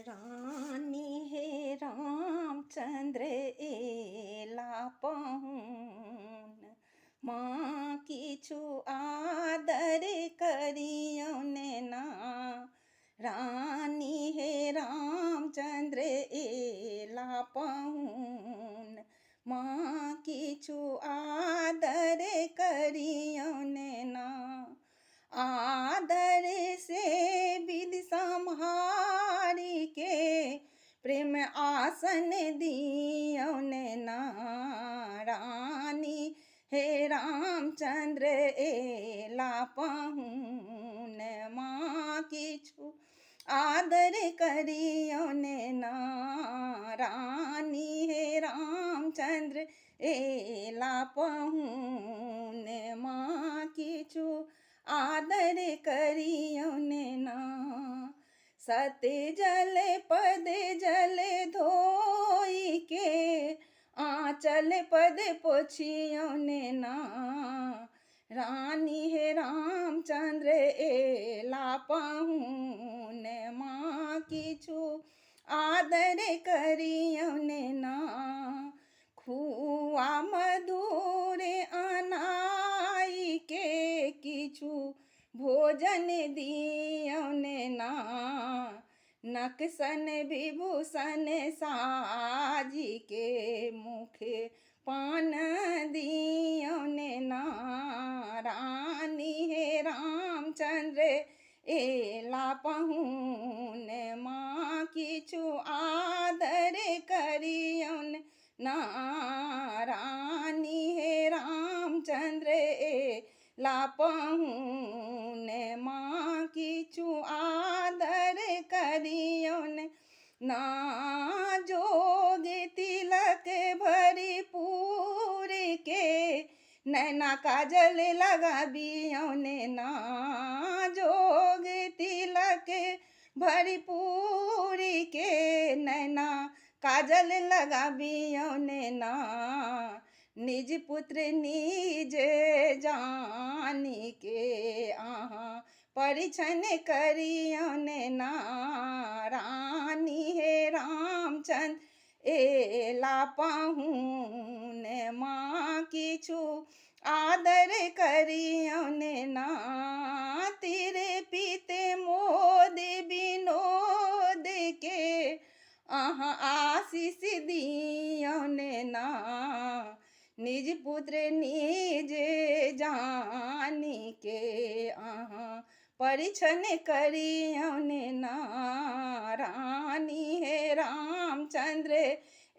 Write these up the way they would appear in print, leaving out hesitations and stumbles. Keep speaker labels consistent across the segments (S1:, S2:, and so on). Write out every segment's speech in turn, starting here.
S1: रानी हे रामचंद्र एला पाहुन माँ किछु आदर करियो ने ना। रानी हे रामचंद्र एला पाहुन माँ किछु आदर करियो ने ना। आदर से विधि संहारी के प्रेम आसन दियो ने ना। रानी हे रामचंद्र एला पाहुन माँ किछु आदर करियो ने ना। रानी हे रामचंद्र एला पाहुन माँ किछु आदर करियो ने ना। सत जल पद जल धोई के आंचल पद पोछियो ने ना। रानी हे रामचंद्र एला पाहुन माँ किछु आदर करियो ने ना। खुआ मधुर अनाई के किछु भोजन दियो ने ना। नक्सन विभूषण साजी के मुख पान दियो ने ना। रानी हे रामचंद्र एला पाहुन माँ किछु आदर करियो ने ना। रानी हे रामचंद्र एला पाहुन माँ किछु आदर करियो ने ना। जोग तिलक भरी पूर के नैना काजल लगाबियो ने ना। जोग तिलक भरी पूर के नैना काजल लगाबियो ने ना। निज पुत्र निज जानी के आहाँ परिछन करियो ने ना। रानी हे रामचंद्र एला पाहुन माँ किछु आदर करियो ने ना। तेरे पीते मोद विनोद के आहाँ आशीष दियो ने ना। निज पुत्र निज जानी के आहाँ परिछन करियो ने ना। रानी हे रामचंद्र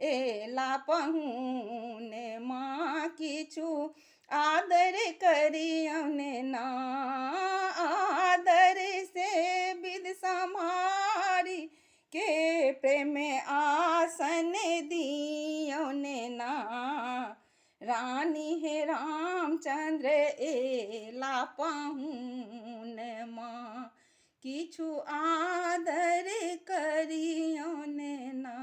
S1: एला पाहुन माँ किछु आदर करियो ने ना। आदर से विधि संहारी के प्रेम आसन दियो ने ना। रानी हे रामचंद्र एला पाहुन माँ किछु आदर करियो ने ना।